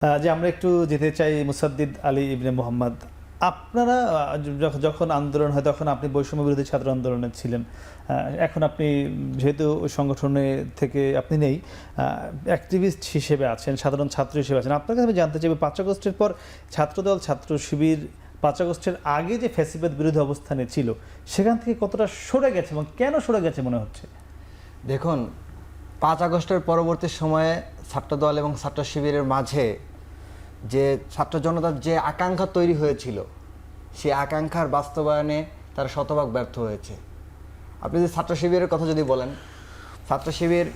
যে আমরা একটু যেতে চাই মুসাদ্দিদ আলী ইবনে মোহাম্মদ। আপনারা যখন আন্দোলন হয় তখন আপনি বৈষম্য বিরোধী ছাত্র আন্দোলনে ছিলেন। এখন আপনি যেহেতু ওই সংগঠনে থেকে আপনি নেই, অ্যাক্টিভিস্ট হিসেবে আছেন, সাধারণ ছাত্র হিসেবে আছেন। আপনার কাছে আমি জানতে চাই ৫ আগস্টের পর ছাত্রদল, ছাত্র শিবির ৫ আগস্টের আগে যে ফ্যাসিবাদ বিরোধী অবস্থানে ছিল সেখান থেকে কতটা সরে গেছে এবং কেন সরে গেছে মনে হচ্ছে? দেখুন, ৫ আগস্টের পরবর্তী সময়ে ছাত্রদল এবং ছাত্র শিবিরের মাঝে যে ছাত্র জনতার যে আকাঙ্ক্ষা তৈরি হয়েছিল সেই আকাঙ্ক্ষার বাস্তবায়নে তারা শতভাগ ব্যর্থ হয়েছে। আপনি যে ছাত্র শিবিরের কথা যদি বলেন, ছাত্র শিবির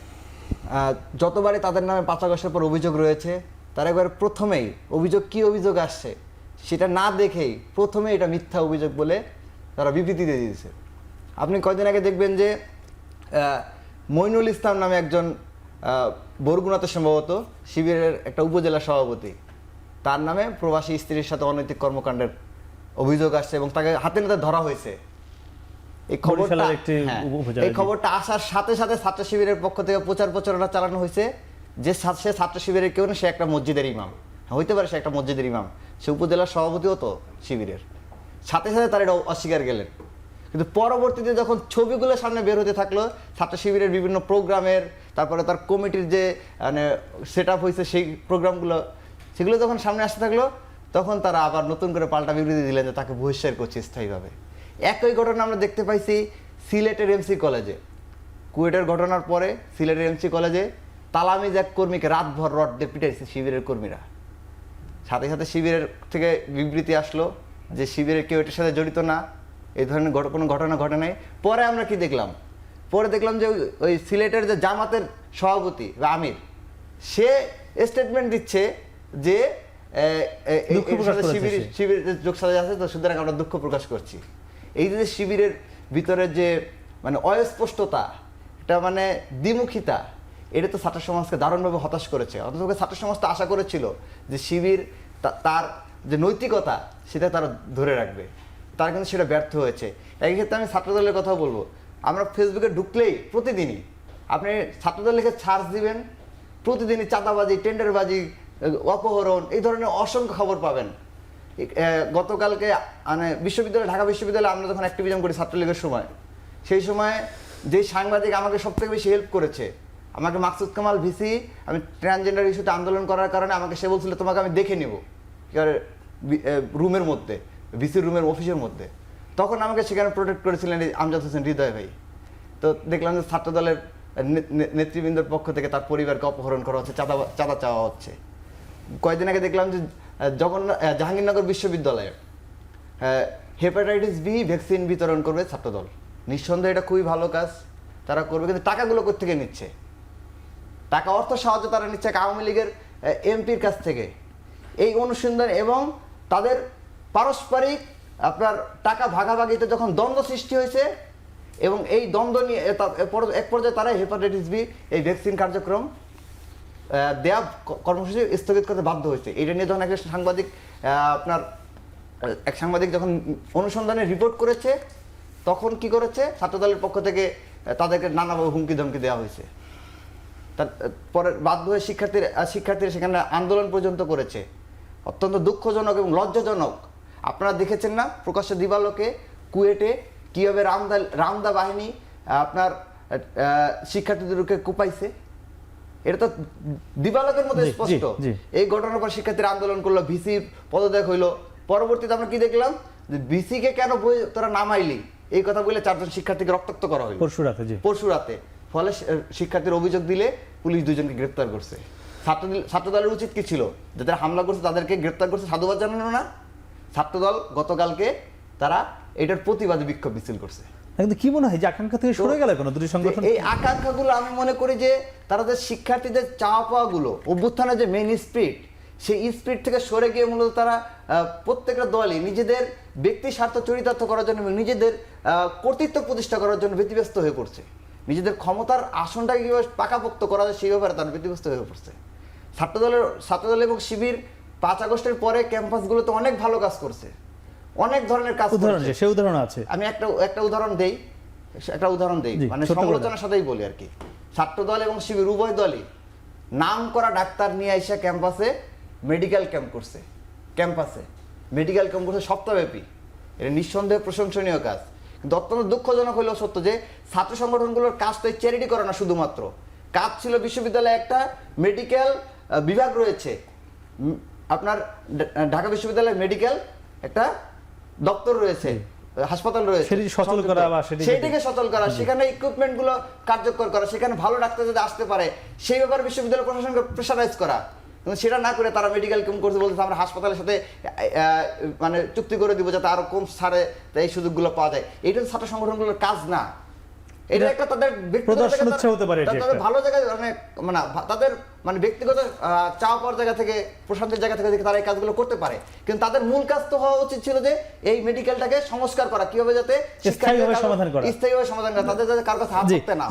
যতবারই তাদের নামে ৫ আগস্টের পর অভিযোগ রয়েছে, তার একবার প্রথমেই কী অভিযোগ আসছে সেটা না দেখেই প্রথমে এটা মিথ্যা অভিযোগ বলে তারা বিবৃতি দিয়ে দিয়েছে। আপনি কয়দিন আগে দেখবেন যে মইনুল ইসলাম নামে একজন বরগুনাতে সম্ভবত শিবিরের একটা উপজেলা সভাপতি, তার নামে প্রবাসী স্ত্রীর সাথে অনৈতিক কর্মকাণ্ডের অভিযোগ আসছে এবং তাকে হাতে নাতে ধরা হয়েছে। এই খবরটা আসার সাথে সাথে ছাত্র শিবিরের পক্ষ থেকে প্রচারণা চালানো হয়েছে যে সে ছাত্র শিবিরের কেউ না, সে একটা মসজিদের ইমাম। হইতে পারে সে একটা মসজিদের ইমাম, সে উপজেলার সভাপতিও তো শিবিরের। সাথে সাথে তারা এটা অস্বীকার গেলেন। কিন্তু পরবর্তীতে যখন ছবিগুলো সামনে বের হতে থাকলো, ছাত্র শিবিরের বিভিন্ন প্রোগ্রামের, তারপরে তার কমিটির যে মানে সেট আপ হয়েছে সেই প্রোগ্রামগুলো, সেগুলো যখন সামনে আসতে থাকলো, তখন তারা আবার নতুন করে পাল্টা বিবৃতি দিলেন যে তাকে বহিষ্কার করছে স্থায়ীভাবে। একই ঘটনা আমরা দেখতে পাইছি সিলেটের এমসি কলেজে। কুয়েটের ঘটনার পরে সিলেটের এমসি কলেজে তালামিজ এক কর্মীকে রাতভর রড দিয়ে পিটাইছে শিবিরের কর্মীরা। সাথে সাথে শিবিরের থেকে বিবৃতি আসলো যে শিবিরের কেউ এটার সাথে জড়িত না, এই ধরনের কোনো ঘটনা ঘটে নাই। পরে আমরা কি দেখলাম? পরে দেখলাম যে ওই সিলেটের যে জামাতের সভাপতি বা আমির, সে স্টেটমেন্ট দিচ্ছে যে শিবির যোগসাজশ আছে, তো সুতরাং আমরা দুঃখ প্রকাশ করছি। এই যে শিবিরের ভিতরে যে মানে অস্পষ্টতা, এটা মানে দ্বিমুখিতা, এটা তো ছাত্র সমাজকে দারুণভাবে হতাশ করেছে। অথচ ছাত্র সমাজ তো আশা করেছিল যে শিবির তার যে নৈতিকতা সেটা তারা ধরে রাখবে, তারা কিন্তু সেটা ব্যর্থ হয়েছে। একই ক্ষেত্রে আমি ছাত্রদলের কথা বলবো। আমরা ফেসবুকে ঢুকলেই প্রতিদিনই আপনি ছাত্রদল লিখে সার্চ দিবেন, প্রতিদিনই চাঁদাবাজি, টেন্ডারবাজি, অপহরণ, এই ধরনের অসংখ্য খবর পাবেন। গতকালকে মানে ঢাকা বিশ্ববিদ্যালয়ে আমরা যখন অ্যাক্টিভিজম করি ছাত্রলীগের সময়, সেই সময় যেই সাংবাদিক আমাকে সবথেকে বেশি হেল্প করেছে, আমাকে মাকসুদ কামাল ভিসি, আমি ট্রান্সজেন্ডার ইস্যুতে আন্দোলন করার কারণে আমাকে সে বলছিল তোমাকে আমি দেখে নেব রুমের মধ্যে, ভিসির রুমের অফিসের মধ্যে। তখন আমাকে সেখানে প্রোটেক্ট করেছিলেন আমজাদ হোসেন হৃদয় ভাই। তো দেখলাম যে ছাত্রদলের নেতৃবৃন্দের পক্ষ থেকে তার পরিবারকে অপহরণ করা হচ্ছে, চাঁদা চাওয়া হচ্ছে। কয়েকদিন আগে দেখলাম যে জাহাঙ্গীরনগর বিশ্ববিদ্যালয়ে হেপাটাইটিস বি ভ্যাকসিন বিতরণ করবে ছাত্রদল। নিঃসন্দেহে এটা খুবই ভালো কাজ, তারা করবে। কিন্তু টাকাগুলো কোত্থেকে নিচ্ছে? টাকা, অর্থ সাহায্য তারা নিচ্ছে আওয়ামী লীগের এমপির কাছ থেকে। এই অনুসন্ধান এবং তাদের পারস্পরিক আপনার টাকা ভাগাভাগিতে যখন দ্বন্দ্ব সৃষ্টি হয়েছে, এবং এই দ্বন্দ্ব নিয়ে এক পর্যায়ে তারা হেপাটাইটিস বি এই ভ্যাকসিন কার্যক্রম দেয়া কর্মসূচি স্থগিত করতে বাধ্য হয়েছে। এটা নিয়ে যখন একটা সাংবাদিক যখন অনুসন্ধানে রিপোর্ট করেছে, তখন কি করেছে ছাত্রদলের পক্ষ থেকে তাদেরকে নানাভাবে হুমকি ধমকি দেওয়া হয়েছে। পরে বাধ্য হয়ে শিক্ষার্থীরা সেখানে আন্দোলন পর্যন্ত করেছে। অত্যন্ত দুঃখজনক এবং লজ্জাজনক। আপনারা দেখেছেন না প্রকাশ্য দিবালোকে কুয়েটে কীভাবে রামদা বাহিনী আপনার শিক্ষার্থীদেরকে কুপাইছে? এটা তো দিবালোকের মধ্যে স্পষ্ট। এই ঘটনার পর শিক্ষার্থীরা আন্দোলন করলো, ভিসি পদত্যাগ হইলো। পরবর্তীতে আমরা কি দেখলাম যে ভিসিকে কেন তোরা নামাইলি এই কথা বলে 4 জন শিক্ষার্থীকে রক্তাক্ত করা হইল পরশু রাতে। ফলে শিক্ষার্থীর অভিযোগ দিলে পুলিশ 2 জনকে গ্রেপ্তার করছে। ছাত্রদলের উচিত কি ছিল? যাদের হামলা করছে তাদেরকে গ্রেপ্তার করছে, সাধুবাদ জানানো না? ছাত্রদল গতকালকে তারা এটার প্রতিবাদে বিক্ষোভ মিছিল করছে। কিন্তু কি মনে হয় যে আকাঙ্ক্ষা থেকে সরে গেল কোনো দুটি সংগঠন? এই আকাঙ্ক্ষাগুলো আমি মনে করি যে তারা যে শিক্ষার্থীদের চাওয়া পাওয়াগুলো, অভ্যুত্থানের যে মেইন স্পিরিট, সেই স্পিরিট থেকে সরে গিয়ে মূলত তারা প্রত্যেকটা দলই নিজেদের ব্যক্তি স্বার্থ চরিতার্থ করার জন্য এবং নিজেদের কর্তৃত্ব প্রতিষ্ঠা করার জন্য ব্যতিব্যস্ত হয়ে পড়ছে। নিজেদের ক্ষমতার আসনটাকে কীভাবে পাকাপোক্ত করা যায় সেই ব্যাপারে তারা ব্যতিব্যস্ত হয়ে পড়ছে। ছাত্রদল এবং শিবির 5 আগস্টের পরে ক্যাম্পাসগুলোতে অনেক ভালো কাজ করছে, অনেক ধরনের কাজ করছে। সেই উদাহরণ আছে, আমি একটা উদাহরণ দেই, মানে সমালোচনার সাথেই বলি আর কি। ছাত্রদল এবং শিবির উভয় দলই নাম করা ডাক্তার নিয়ে এসে ক্যাম্পাসে মেডিকেল ক্যাম্প করছে ক্যাম্পাসে, মেডিকেল ক্যাম্প করছে সপ্তাহব্যাপী। এটা নিঃসন্দেহে প্রশংসনীয় কাজ। কিন্তু অত্যন্ত দুঃখজনক হলেও সত্য যে ছাত্র সংগঠনগুলোর কাজ তো চ্যারিটি করে না শুধুমাত্র, কাজ ছিল বিশ্ববিদ্যালয়ে একটা মেডিকেল বিভাগ রয়েছে, আপনার ঢাকা বিশ্ববিদ্যালয়ের মেডিকেল একটা দপ্তর রয়েছে, হাসপাতাল রয়েছে, সেটি সচল করা বা সেটিকে সচল করা, সেখানে ইকুইপমেন্ট গুলো কার্যকর করা, সেখানে ভালো ডাক্তার যদি আসতে পারে সেই ব্যাপারে বিশ্ববিদ্যালয় প্রশাসনকে প্রেসারাইজ করা। কিন্তু সেটা না করে তারা মেডিকেল ক্যাম্প করতে বলতে আমরা হাসপাতালের সাথে মানে চুক্তি করে দিব যাতে আরো কম ছাড়ে এই সুযোগগুলো পাওয়া যায়। এইটা ছাত্র সংগঠনগুলোর কাজ না, এটা একটা তাদের প্রদর্শন ইচ্ছা হতে পারে, তাদের ভালো জায়গায় মানে তাদের মানে ব্যক্তিগত চাওয়া পাওয়ার জায়গা থেকে, প্রশান্তির জায়গা থেকে তারা এই কাজগুলো করতে পারে। কিন্তু তাদের মূল কাজ তো হওয়া উচিত ছিল যে এই মেডিকেলটাকে সংস্কার করা, কিভাবে যাতে স্থায়ীভাবে সমাধান করা, তাদের যাতে কারো কাছে হাত ধরতে না।